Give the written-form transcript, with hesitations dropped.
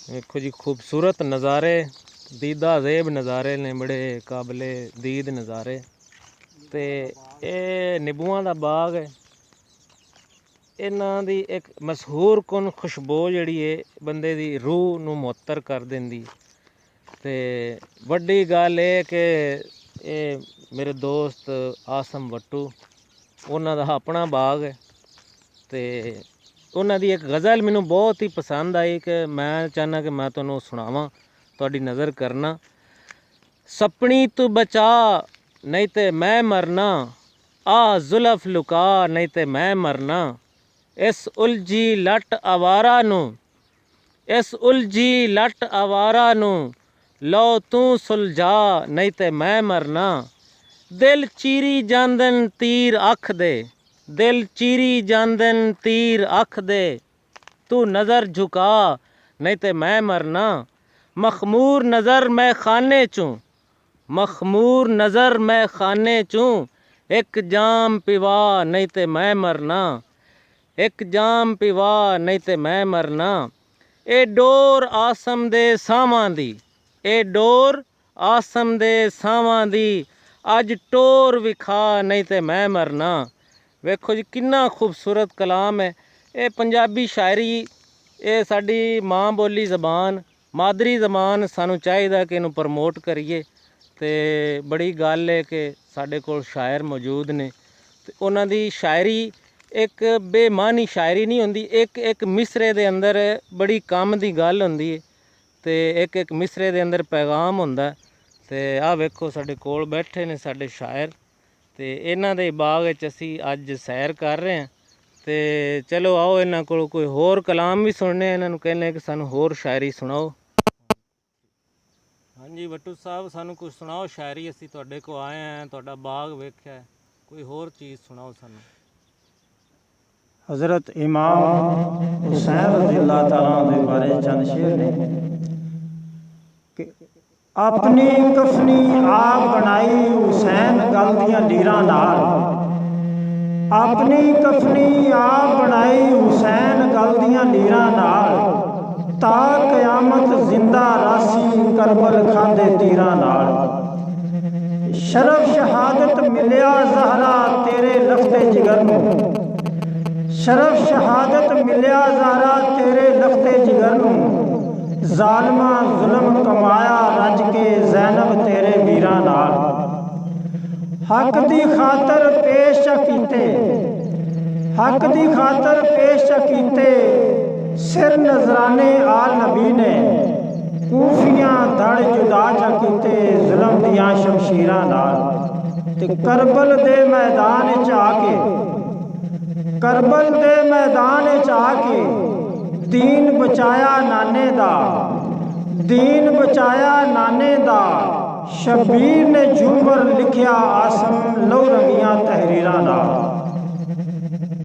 देखो जी खूबसूरत नज़ारे, दीदा ज़ेब नज़ारे ने, बड़े काबले दीद नज़ारे। तो ये निबूआं दा बाग है। इन्हां दी एक मशहूर कुन खुशबू जिहड़ी है बंदे दी रूह नूं मुअत्तर कर दिंदी। ते वड्डी गल है कि ये मेरे दोस्त आसम वट्टू उन्हां दा अपना बाग है। ते उन्हां दी एक गज़ल मैनू बहुत ही पसंद आई कि मैं चाहना कि मैं तुहानूं सुणावां, तुहाडी नज़र करना। सपनी तू बचा नहीं ते मैं मरना, आ जुल्फ लुका नहीं ते मैं मरना। इस उलझी लट आवारा नूं, इस उलझी लट आवारा नूं लो तू सुलझा नहीं ते मैं मरना। दिल चीरी जांदन तीर अख दे, दिल चीरी जांदन तीर अख दे, तू नज़र झुका नहीं ते मैं मरना। मखमूर नज़र मैं खाने चूं, मखमूर नज़र मैं खाने चूं, एक जाम पिवा नहीं ते मैं मरना, एक जाम पिवा नहीं ते मैं मरना। ए डोर आसम दे सावां दी, ए डोर आसम दे सावां दी, अज टोर विखा नहीं ते मैं मरना। वेखो जी किन्ना खूबसूरत कलाम है। ये पंजाबी शायरी, ये साडी माँ बोली ज़बान, मादरी ज़बान, सानू चाहिदा कि इनू प्रमोट करिए। ते बड़ी गल है कि साडे कोल शायर मौजूद ने ते उन्हां दी शायरी एक बेमानी शायरी नहीं होंदी, एक एक मिसरे दे अंदर बड़ी कम दी गल होंदी है ते एक एक मिसरे दे अंदर पैगाम होंदा। ते आ वेखो साडे कोल बैठे ने साडे शायर, ते इन्हां दे बाग विच असीं अज सैर कर रहे हैं। ते चलो आओ इन्हां कोल कोई होर कलाम भी सुनने, इन्हां नूं कहने कि सानू होर शायरी सुनाओ। हाँ जी वट्टू साहब, सानू कुछ सुनाओ शायरी। असीं तुहाडे कोल आए हैं, तुहाडा बाग वेख्या है, कोई होर चीज़ सुनाओ सानू। हज़रत इमाम हुसैन रज़ियल्लाहु तआला दे बारे चंद शेर ने कि अपनी कफनी आप बनाई हुसैन गल दियां लीरां नाल, अपनी कफनी आप बनाई हुसैन गल दियां लीरां नाल, ता कयामत जिंदा रासी करबल खांदे तीरां नाल। शरफ शहादत मिलिया ज़हरा तेरे लफ्ते जिगर नूं, शरफ शहादत मिलिया ज़हरा तेरे लफ्ते जिगर नूं, ज़ालिमा जुल्म कमाया रज के ज़ैनब तेरे वीरां नाल। हक दी खातर पेश कीते, हक दी खातर पेश कीते, सिर नजराने आल नबी ने, कूफियां धड़ जुदा कीते जुल्म दियां शमशीरां नाल। ते करबल दे मैदान च आके, करबल दे मैदान च आके, दीन बचाया नाने दा, दीन बचाया नाने दा, शबीर ने झूमर लिखिया आसम लहू रंगियां तहरीरां नाल।